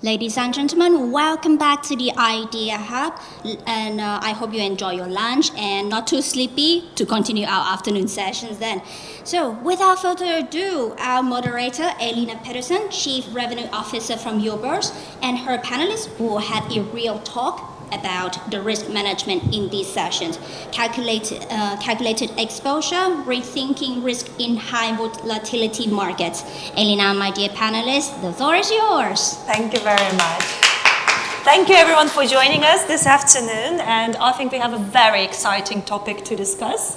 Ladies and gentlemen, welcome back to the Idea Hub, and I hope you enjoy your lunch and not too sleepy to continue our afternoon sessions then. So, without further ado, our moderator, Elina Pedersen, Chief Revenue Officer from Bourse, and her panelists will have a real talk about the risk management in these sessions. Calculated exposure, rethinking risk in high volatility markets. Elina, my dear panelists, the floor is yours. Thank you very much. Thank you everyone for joining us this afternoon, and I think we have a very exciting topic to discuss,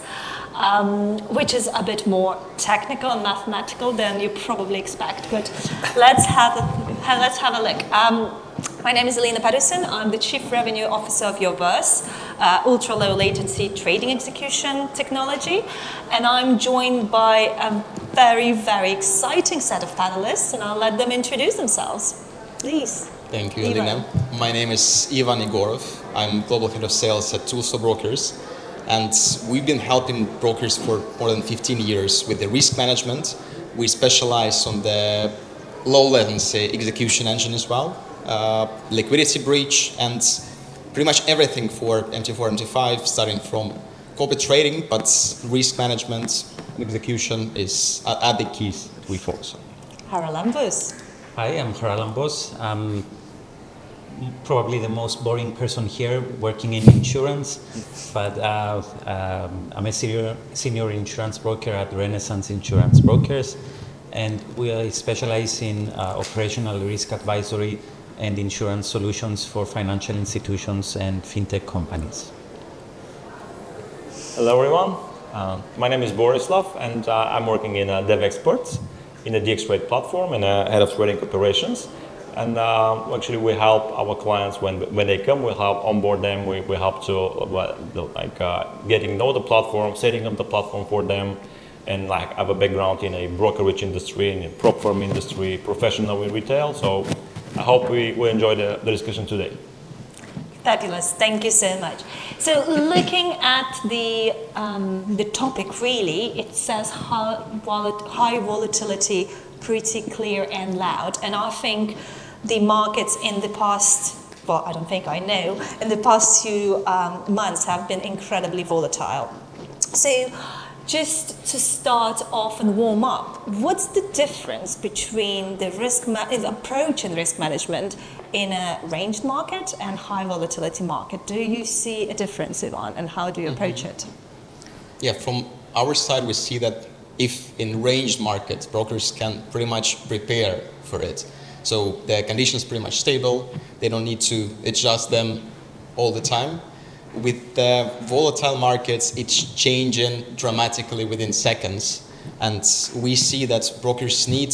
which is a bit more technical and mathematical than you probably expect, but let's have a look. My name is Elina Pedersen. I'm the Chief Revenue Officer of Bourse, ultra-low latency trading execution technology, and I'm joined by a very, very exciting set of panelists, and I'll let them introduce themselves. Please. Thank you, Elina. My name is Egorov. I'm Global Head of Sales at Tools for Brokers, and we've been helping brokers for more than 15 years with the risk management. We specialize on the low latency execution engine as well. Liquidity breach, and pretty much everything for MT4, MT5, starting from corporate trading, but risk management and execution are the keys we focus on. Charalambos. Hi, I'm Charalambos. I'm probably the most boring person here working in insurance, but I'm a senior insurance broker at Renaissance Insurance Brokers, and we specialize in operational risk advisory and insurance solutions for financial institutions and fintech companies. Hello everyone, my name is Borislav, and I'm working in Devexperts in the DX platform and head of trading operations. And actually we help our clients when they come, we help onboard them, we help to getting to know the platform, setting up the platform for them, and like have a background in a brokerage industry, in a prop firm industry, professional in retail. So I hope we enjoy the discussion today. Fabulous, thank you so much. So looking at the topic really, it says high volatility pretty clear and loud. And I think the markets in the past, well, I don't think I know, in the past few months have been incredibly volatile. So just to start off and warm up, what's the difference between the approach in risk management in a ranged market and high volatility market? Do you see a difference, Ivan, and how do you approach it? Yeah, from our side, we see that if in ranged markets, brokers can pretty much prepare for it. So the conditions pretty much stable. They don't need to adjust them all the time. With the volatile markets, it's changing dramatically within seconds. And we see that brokers need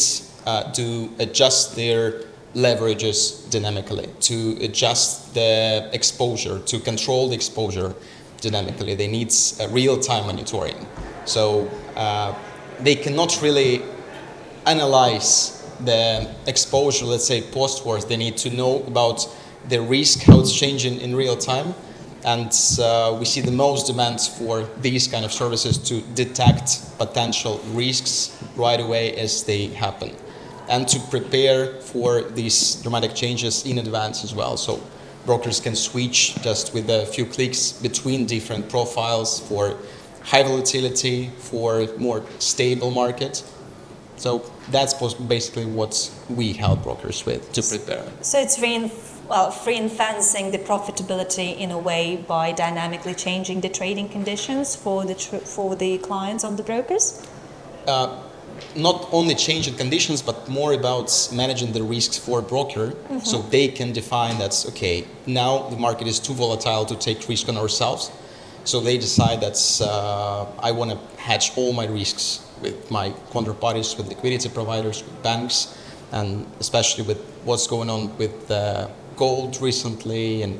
to adjust their leverages dynamically, to adjust the exposure, to control the exposure dynamically. They need real-time monitoring. So they cannot really analyze the exposure, let's say post-wars. They need to know about the risk, how it's changing in real time. And we see the most demand for these kind of services to detect potential risks right away as they happen, and to prepare for these dramatic changes in advance as well. So brokers can switch just with a few clicks between different profiles for high volatility, for more stable market. So that's basically what we help brokers with to prepare. So it's reinforcing the profitability in a way by dynamically changing the trading conditions for the clients of the brokers? Not only changing conditions, but more about managing the risks for a broker. So they can define that, okay, now the market is too volatile to take risk on ourselves. So they decide that I want to hedge all my risks with my counterparties, with liquidity providers, with banks, and especially with what's going on with gold recently, and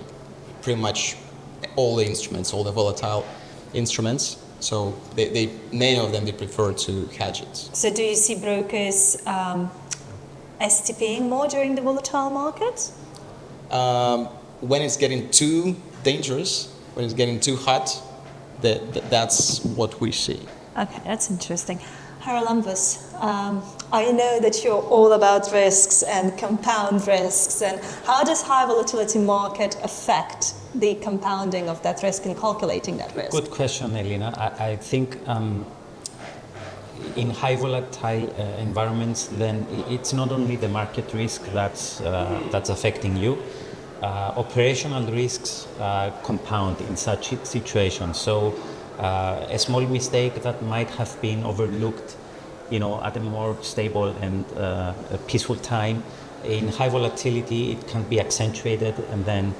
pretty much all the instruments, all the volatile instruments. So many of them, they prefer to hedge it. So do you see brokers STPing more during the volatile markets? When it's getting too dangerous, when it's getting too hot, that's what we see. Okay, that's interesting. Charalambos, I know that you're all about risks and compound risks, and how does high volatility market affect the compounding of that risk and calculating that risk? Good question, Elina. I think in high volatile environments, then it's not only the market risk that's affecting you. Operational risks compound in such situations. So a small mistake that might have been overlooked, at a more stable and a peaceful time, in high volatility, it can be accentuated and then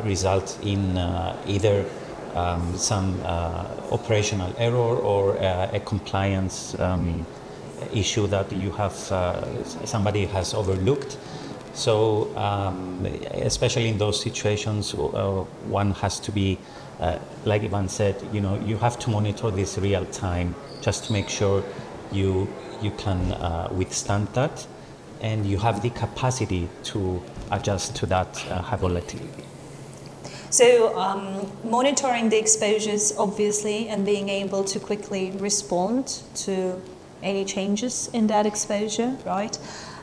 result in either some operational error or a compliance issue that you have somebody has overlooked. So especially in those situations, one has to be, like Ivan said, you have to monitor this real time just to make sure you can withstand that, and you have the capacity to adjust to that high volatility. So monitoring the exposures, obviously, and being able to quickly respond to any changes in that exposure, right?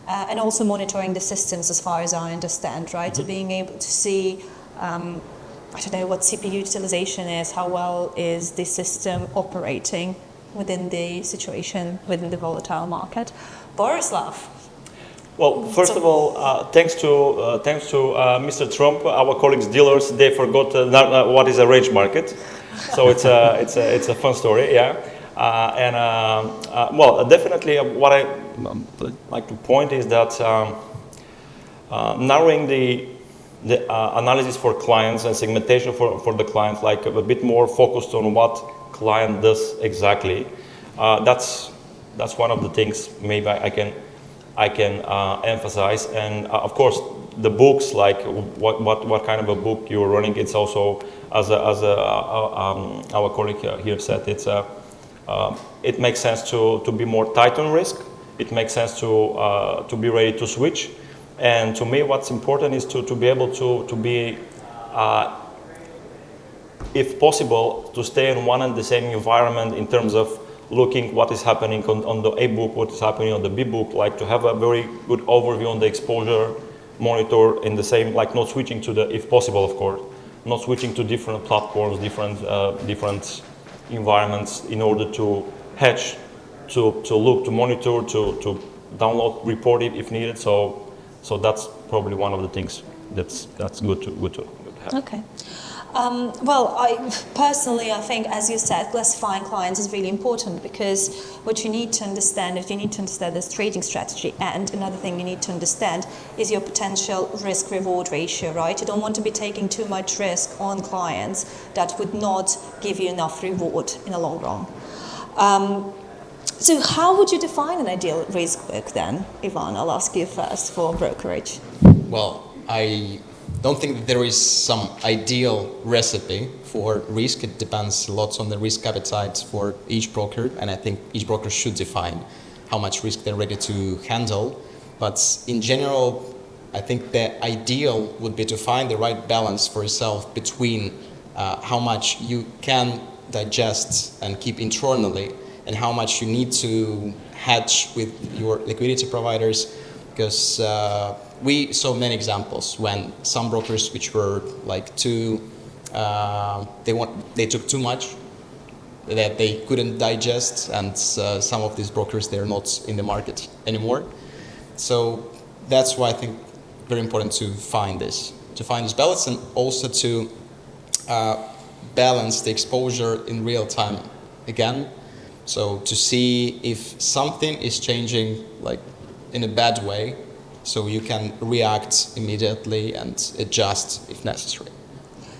And also monitoring the systems, as far as I understand, right? So being able to see, what CPU utilization is, how well is the system operating within the situation, within the volatile market. Borislav. Well, first of all, thanks to Mr. Trump, our colleagues dealers, they forgot what is a range market, so it's a fun story, yeah. Definitely, what I like to point is that narrowing the analysis for clients and segmentation for the clients, like a bit more focused on what client does exactly. That's one of the things maybe I can emphasize, and of course the books, like what kind of a book you're running. It's also, as our colleague here said, it makes sense to be more tight on risk. It makes sense to be ready to switch, and to me what's important is to be able to be if possible to stay in one and the same environment in terms of looking what is happening on the A book, what is happening on the B book, like to have a very good overview on the exposure, monitor in the same, like not switching to if possible, of course, not switching to different platforms, different environments in order to hedge, to look, to monitor, to download, report it if needed. So that's probably one of the things that's good to have. Okay. I personally, I think, as you said, classifying clients is really important, because what you need to understand is this trading strategy, and another thing you need to understand is your potential risk-reward ratio, right? You don't want to be taking too much risk on clients that would not give you enough reward in the long run. So how would you define an ideal risk book then? Ivan, I'll ask you first for brokerage. Well, I don't think that there is some ideal recipe for risk. It depends a lot on the risk appetite for each broker, and I think each broker should define how much risk they're ready to handle. But in general, I think the ideal would be to find the right balance for yourself between how much you can digest and keep internally and how much you need to hedge with your liquidity providers, because we saw many examples when some brokers which were like they took too much that they couldn't digest, and some of these brokers, they're not in the market anymore. So that's why I think very important to find this balance, and also to balance the exposure in real time again. So to see if something is changing like in a bad way, so you can react immediately and adjust if necessary.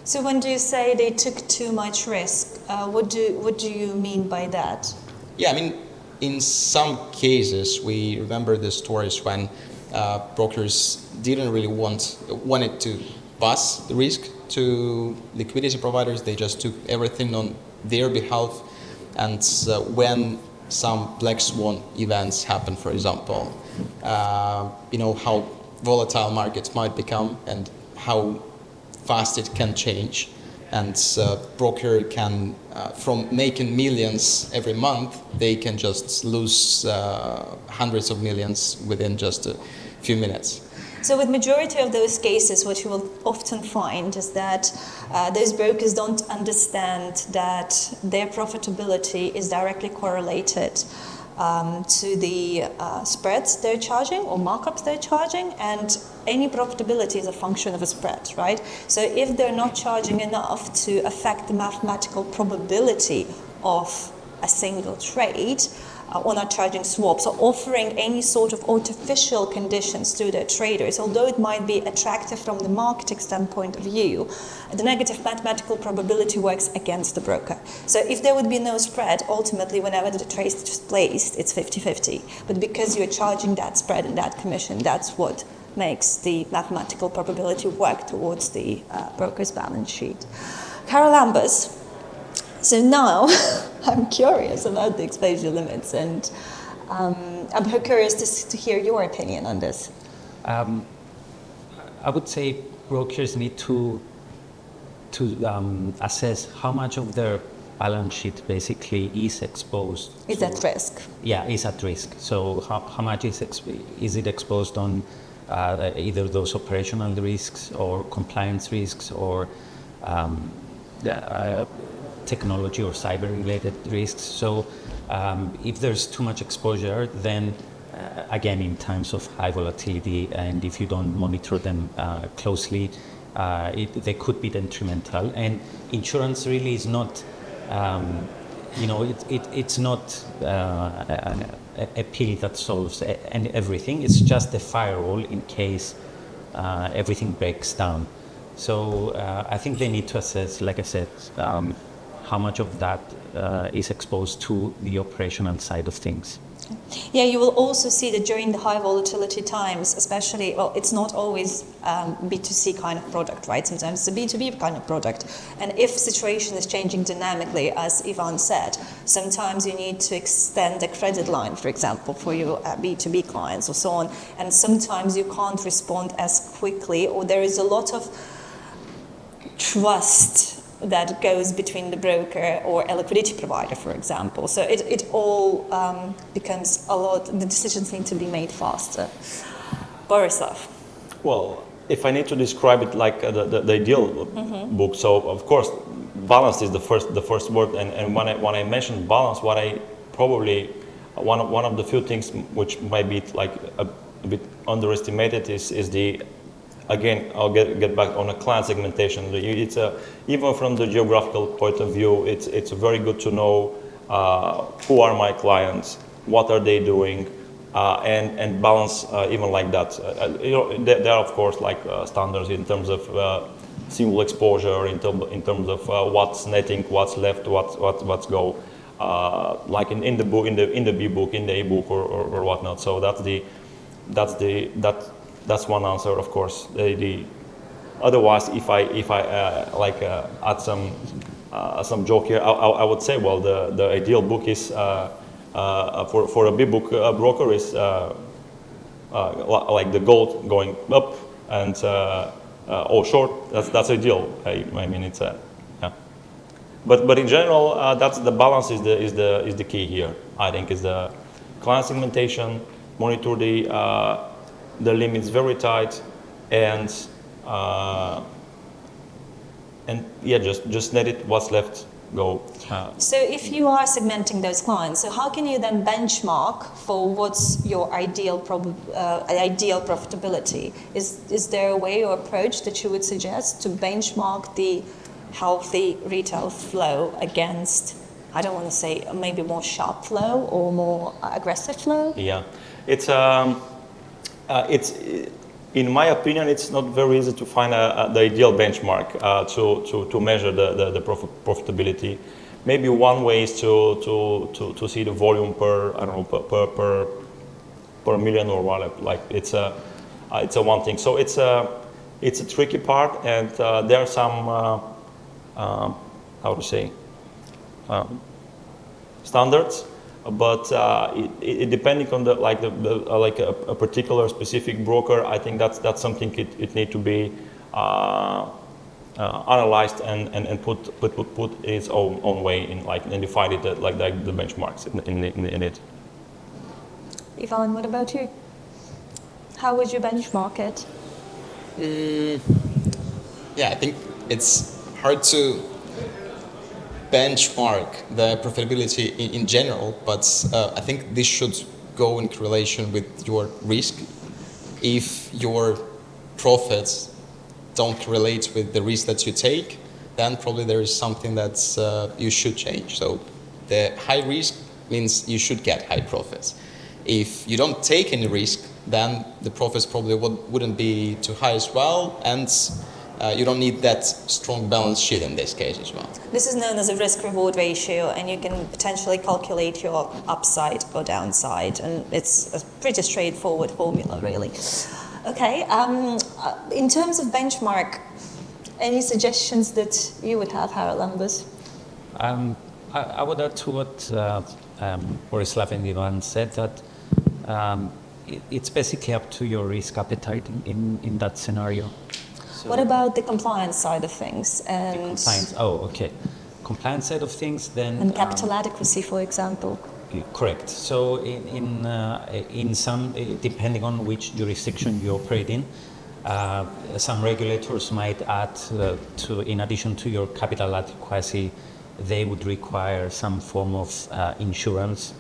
So when do you say they took too much risk, what do you mean by that? Yeah, I mean, in some cases, we remember the stories when brokers didn't really wanted to pass the risk to liquidity providers. They just took everything on their behalf, and when some black swan events happen, for example, how volatile markets might become and how fast it can change. and broker can, from making millions every month, they can just lose hundreds of millions within just a few minutes. So with majority of those cases, what you will often find is that those brokers don't understand that their profitability is directly correlated to the spreads they're charging or markups they're charging, and any profitability is a function of a spread, right? So if they're not charging enough to affect the mathematical probability of a single trade, or not charging swaps, or offering any sort of artificial conditions to their traders, although it might be attractive from the marketing standpoint of view, the negative mathematical probability works against the broker. So if there would be no spread, ultimately whenever the trade is placed, it's 50-50. But because you're charging that spread and that commission, that's what makes the mathematical probability work towards the broker's balance sheet. Charalambos. So now I'm curious about the exposure limits, and I'm curious to hear your opinion on this. I would say brokers need to assess how much of their balance sheet basically is exposed. Is at risk. Yeah, is at risk. So how much is it exposed on either those operational risks or compliance risks or technology or cyber-related risks. So if there's too much exposure, then again, in times of high volatility, and if you don't monitor them closely, they could be detrimental. And insurance really is not, it's not a pill that solves everything. It's just a firewall in case everything breaks down. So I think they need to assess, like I said, how much of that is exposed to the operational side of things. Yeah, you will also see that during the high volatility times, especially, well, it's not always B2C kind of product, right? Sometimes it's a B2B kind of product. And if situation is changing dynamically, as Ivan said, sometimes you need to extend a credit line, for example, for your B2B clients or so on. And sometimes you can't respond as quickly, or there is a lot of trust that goes between the broker or a liquidity provider, for example. So it all becomes a lot, the decisions need to be made faster. Borislav. Well, if I need to describe it like the ideal book, so of course, balance is the first word, and when I mentioned balance, what I probably, one of the few things which might be like a bit underestimated is the, again, I'll get back on a client segmentation. It's even from the geographical point of view, it's very good to know who are my clients, what are they doing, and balance even like that. There are of course like standards in terms of single exposure, in terms of what's netting, what's left, what's go, like in the book, in the B book, in the A book, or whatnot. So that's one answer, of course. Otherwise, if I add some joke here, I would say, well, the ideal book is for a big book broker is like the gold going up and or short. That's ideal. I mean, it's yeah. But in general, that's the balance is the key here. I think is the client segmentation, monitor the limits very tight, and yeah, just let it, what's left, go. So if you are segmenting those clients, so how can you then benchmark for what's your ideal profitability? Is there a way or approach that you would suggest to benchmark the healthy retail flow against, I don't want to say maybe more sharp flow or more aggressive flow? Yeah, it's in my opinion, it's not very easy to find the ideal benchmark to measure the profitability. Maybe one way is to see the volume per, I don't know, per million or whatever. Like it's a one thing. So it's a tricky part, and there are some how to say standards. But it depending on the a particular specific broker, I think that's something it need to be analyzed and put its own way in, like, and defined it like the benchmarks in it. Ivan, what about you? How would you benchmark it? Yeah, I think it's hard to benchmark the profitability in general, but I think this should go in correlation with your risk. If your profits don't correlate with the risk that you take, then probably there is something that you should change. So the high risk means you should get high profits. If you don't take any risk, then the profits probably wouldn't be too high as well, and you don't need that strong balance sheet in this case as well. This is known as a risk-reward ratio, and you can potentially calculate your upside or downside, and it's a pretty straightforward formula, really. Okay, in terms of benchmark, any suggestions that you would have, Charalambos? I would add to what Borislav and Ivan said, that it's basically up to your risk appetite in that scenario. So what about the compliance side of things? the compliance? Oh, okay. Compliance side of things, then. And capital adequacy, for example. Correct. So in some, depending on which jurisdiction you operate in, some regulators might add in addition to your capital adequacy, they would require some form of insurance,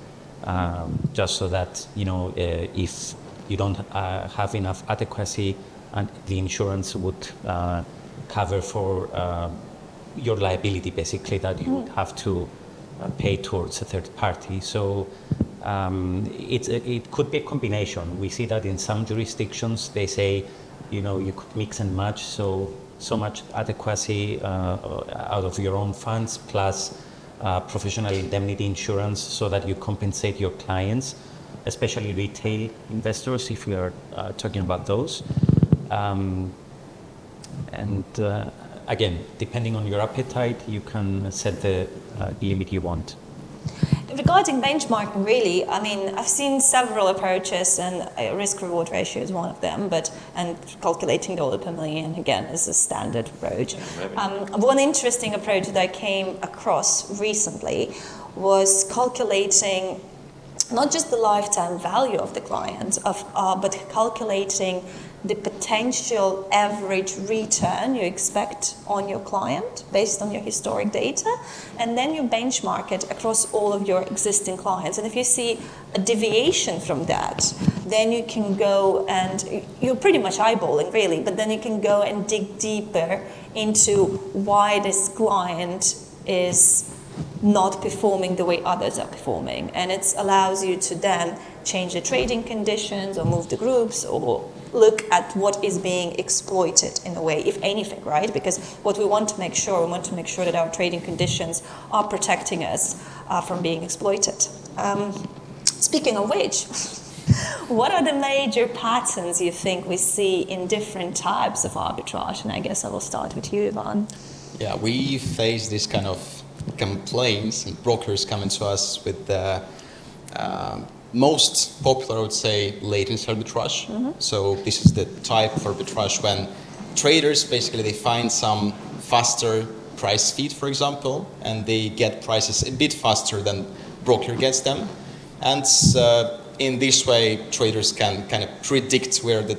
just so that, if you don't have enough adequacy, and the insurance would cover for your liability, basically, that you would have to pay towards a third party. So it could be a combination. We see that in some jurisdictions they say, you could mix and match, so much adequacy out of your own funds plus professional indemnity insurance, so that you compensate your clients, especially retail investors, if we are talking about those. Again, depending on your appetite, you can set the limit you want. Regarding benchmarking, really, I've seen several approaches, and risk-reward ratio is one of them, and calculating dollar per million, again, is a standard approach. One interesting approach that I came across recently was calculating not just the lifetime value of the client, but calculating the potential average return you expect on your client based on your historic data, and then you benchmark it across all of your existing clients. And if you see a deviation from that, then you can go and you're pretty much eyeballing, really, but then you can go and dig deeper into why this client is not performing the way others are performing. And it allows you to then change the trading conditions or move the groups or look at what is being exploited in a way, if anything, right? Because what we want to make sure that our trading conditions are protecting us from being exploited. Speaking of which, what are the major patterns you think we see in different types of arbitrage? And I guess I will start with you, Ivan. Yeah, we face this kind of complaints, and brokers coming to us with the most popular, I would say, latency arbitrage. Mm-hmm. So this is the type of arbitrage when traders basically they find some faster price feed, for example, and they get prices a bit faster than broker gets them, and in this way traders can kind of predict where the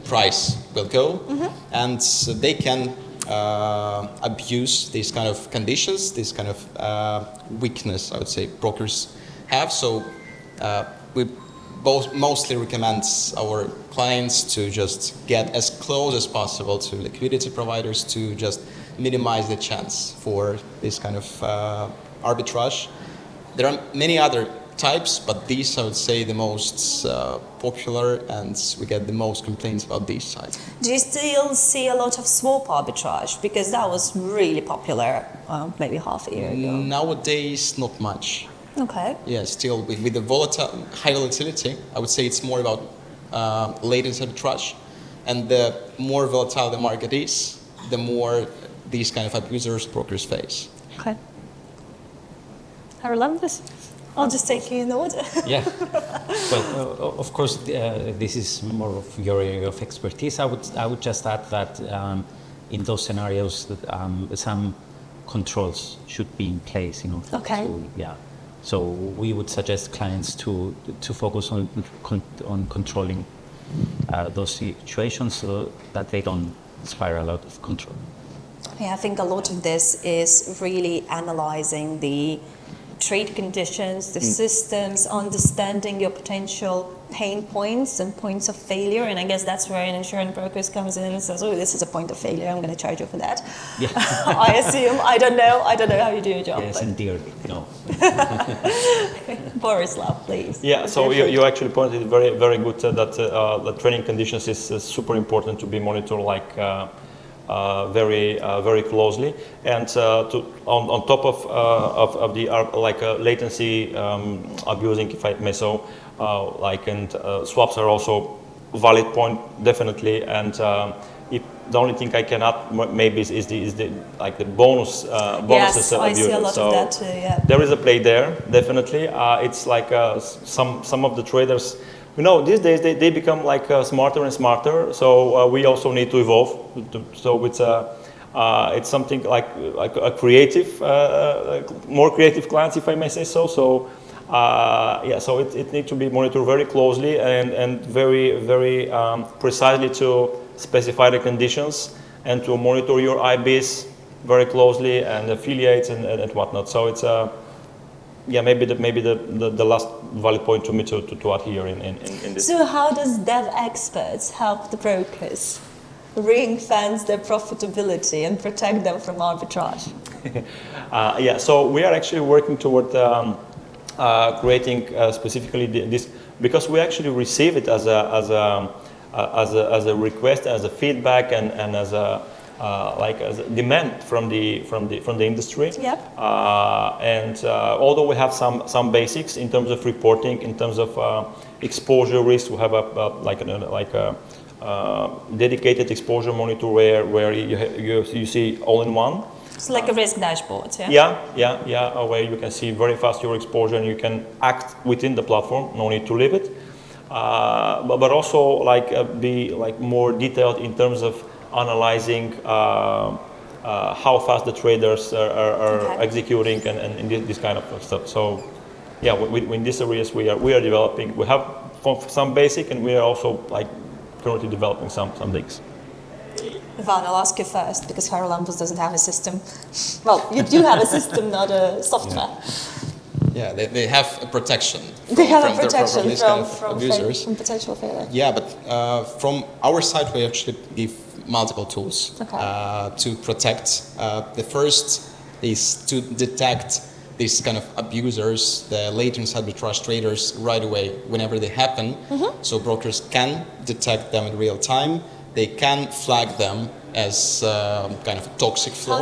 price will go, mm-hmm. and they can abuse these kind of conditions, this kind of weakness, I would say, brokers have. So we mostly recommend our clients to just get as close as possible to liquidity providers to just minimize the chance for this kind of arbitrage. There are many other types, but these I would say the most popular, and we get the most complaints about these sides. Do you still see a lot of swap arbitrage? Because that was really popular maybe half a year ago. Nowadays, not much. Okay. Yeah, still with the high volatility, I would say it's more about latency arbitrage, and the more volatile the market is, the more these kind of abusers brokers face. Okay. Charalambos, I'll just take you in order. Yeah. Well, of course, this is more of your area of expertise. I would just add that in those scenarios, that some controls should be in place in order Okay. to, So we would suggest clients to focus on controlling those situations so that they don't spiral out of control. Yeah, I think a lot of this is really analyzing the trade conditions, the systems, understanding your potential pain points and points of failure. And I guess that's where an insurance broker comes in and says, oh, this is a point of failure, I'm going to charge you for that. Yeah. I assume. I don't know how you do your job. Yes, but- indeed. No. Borislav, please. Yeah, so you actually pointed very, very good that the trading conditions is super important to be monitored very closely, and on top of the latency abusing, if I may so, swaps are also valid point definitely, and if the only thing I can add maybe is the bonuses Yes, I abusing. see a lot of that too. Yeah. There is a play there, definitely. It's like some of the traders, these days they become smarter and smarter. So we also need to evolve. So it's something like a creative, more creative clients, if I may say so. So so it needs to be monitored very closely and very precisely to specify the conditions and to monitor your IBs very closely and affiliates and whatnot. So it's maybe the last valid point to me to add here in this. So how does Devexperts help the brokers ring-fence their profitability and protect them from arbitrage? So we are actually working toward creating specifically this, because we actually receive it as a request, as a feedback, and as a demand from the industry. Yep. And although we have some basics in terms of reporting, in terms of exposure risk, we have a dedicated exposure monitor where you see all in one. It's like a risk dashboard, yeah? Yeah, where you can see very fast your exposure and you can act within the platform, no need to leave it. But also be more detailed in terms of analyzing how fast the traders are executing and this kind of stuff. So in these areas we are developing. We have some basic, and we are also currently developing some things. Ivan, I'll ask you first, because Charalambos doesn't have a system. Well, you do have a system, not a software. Yeah, they have a protection. They have a from protection these kind of abusers. from potential failure. Yeah, but from our side, we actually give multiple tools to protect. The first is to detect these kind of abusers, the latent arbitrage traders, right away whenever they happen. So brokers can detect them in real time. They can flag them as kind of a toxic flow.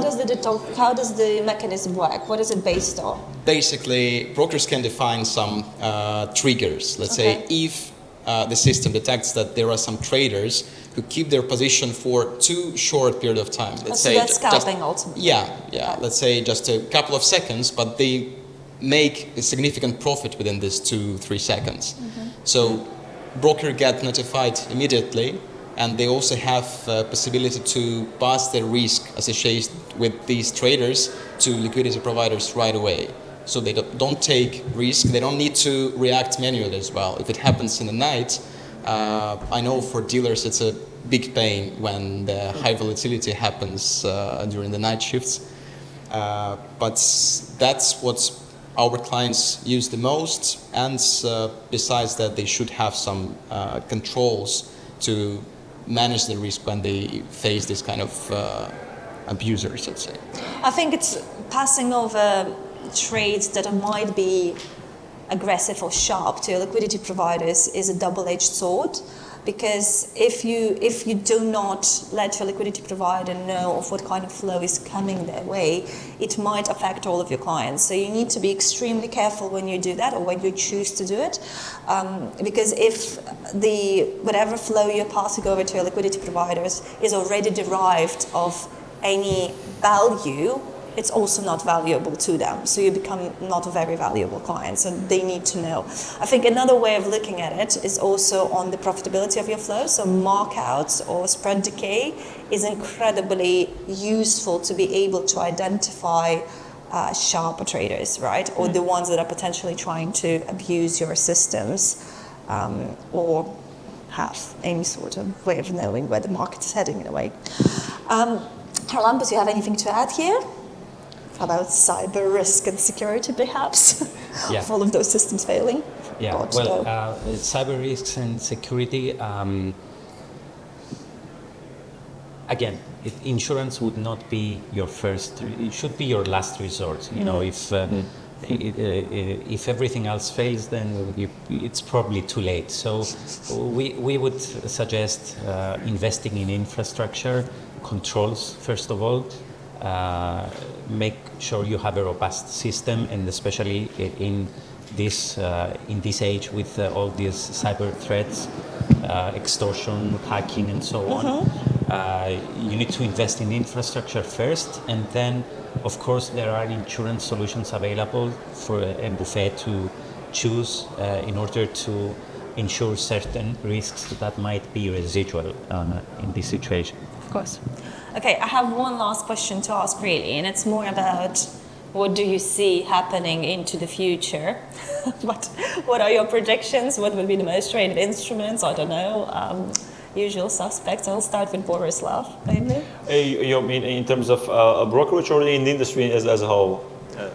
How does the mechanism work? What is it based on? Basically, brokers can define some triggers. Let's say if the system detects that there are some traders who keep their position for too short period of time. Let's say that's scalping ultimately. Yeah. Let's say just a couple of seconds, but they make a significant profit within these 2-3 seconds. So broker get notified immediately, and they also have possibility to pass their risk associated with these traders to liquidity providers right away. So they don't take risk. They don't need to react manually as well. If it happens in the night, I know for dealers it's a big pain when the high volatility happens during the night shifts. But that's what our clients use the most. And besides that, they should have some controls to manage the risk when they face this kind of abusers, let's say. I think it's passing over trades that might be aggressive or sharp to liquidity providers is a double-edged sword, because if you do not let your liquidity provider know of what kind of flow is coming their way, it might affect all of your clients. So you need to be extremely careful when you do that, or when you choose to do it, because if whatever flow you're passing over to your liquidity providers is already derived of any value, it's also not valuable to them. So you become not a very valuable client. So they need to know. I think another way of looking at it is also on the profitability of your flow. So markouts or spread decay is incredibly useful to be able to identify sharper traders, right? Or the ones that are potentially trying to abuse your systems or have any sort of way of knowing where the market is heading in a way. Charalambos, you have anything to add here? About cyber risk and security, perhaps? Yeah. Of all of those systems failing? Yeah, God, well, no. cyber risks and security, again, insurance would not be your first, it should be your last resort. You know, if everything else fails, then it's probably too late. So we would suggest investing in infrastructure, controls, first of all. Make sure you have a robust system, and especially in this age with all these cyber threats, extortion, hacking, and so on. You need to invest in infrastructure first, and then, of course, there are insurance solutions available for a buffet to choose in order to insure certain risks that might be residual in this situation. Of course. Okay, I have one last question to ask, really, and it's more about what do you see happening into the future? What are your predictions? What will be the most traded instruments? I don't know. Usual suspects. I'll start with Borislav, maybe. You mean in terms of brokerage or in the industry as a whole?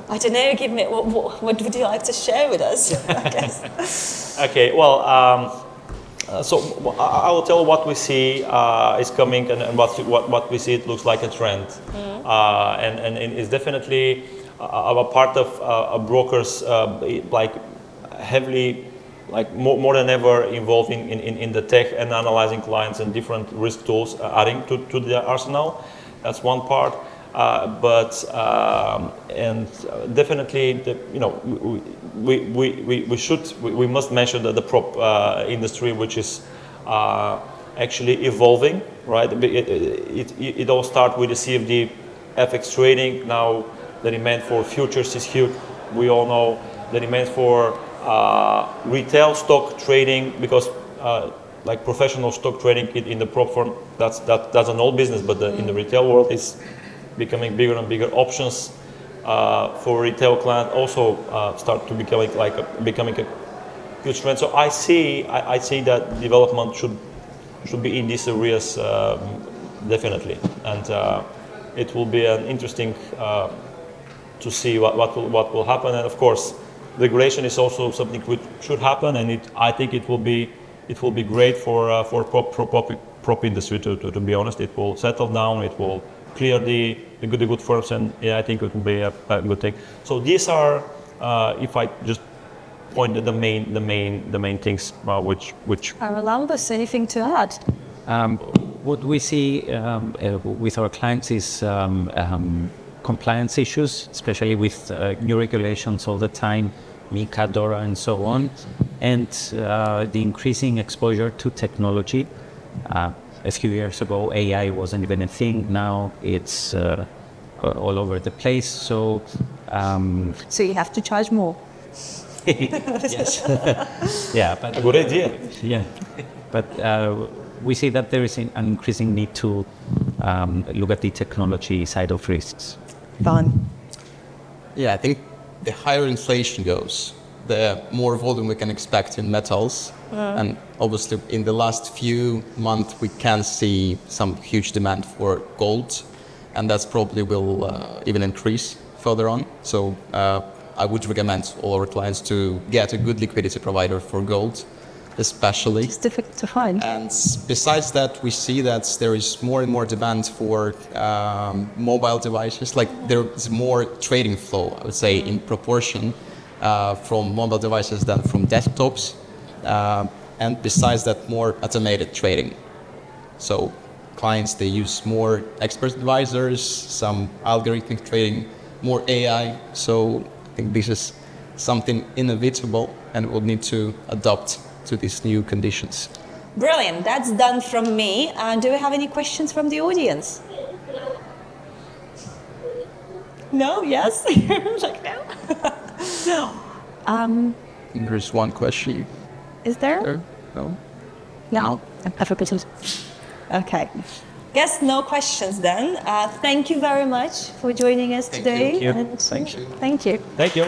I don't know. Give me what would you like to share with us? I guess. Okay. Well. So I will tell what we see is coming, and what we see it looks like a trend, and it's definitely a part of brokers like heavily, like more than ever involved in the tech and analyzing clients and different risk tools, adding to the arsenal. That's one part. And definitely, we must mention that the prop industry, which is actually evolving, right? It all started with the CFD FX trading. Now the demand for futures is huge. We all know the demand for retail stock trading, because like professional stock trading in the prop form, that's an old business, but in the retail world is becoming bigger and bigger. Options for retail client also start to becoming a huge trend. So I see that development should be in these areas definitely, and it will be an interesting to see what will happen. And of course, regulation is also something which should happen, and I think it will be great for prop industry to be honest. It will settle down. It will clear the good firms, and yeah, I think it will be a good thing. So these are, if I just point at the main things which. Charalambos, anything to add? What we see with our clients is compliance issues, especially with new regulations all the time, MiCA, DORA, and so on, and the increasing exposure to technology. A few years ago, AI wasn't even a thing. Now it's all over the place. So you have to charge more. Yes. Yeah, but A good idea. yeah, but we see that there is an increasing need to look at the technology side of risks. Fun. Yeah, I think the higher inflation goes, the more volume we can expect in metals. And obviously in the last few months we can see some huge demand for gold, and that's probably will even increase further on. So I would recommend all our clients to get a good liquidity provider for gold, especially. It's difficult to find. And besides that, we see that there is more and more demand for mobile devices. Like there is more trading flow, I would say, in proportion from mobile devices than from desktops. And besides that, more automated trading. So clients, they use more expert advisors, some algorithmic trading, more AI. So I think this is something inevitable, and we'll need to adapt to these new conditions. Brilliant. That's done from me. Do we have any questions from the audience? No? Yes? Like no? There's one question. Is there? There? No? No. Okay. Guess no questions then. Thank you very much for joining us today. you. And Thank you. Thank you. Thank you.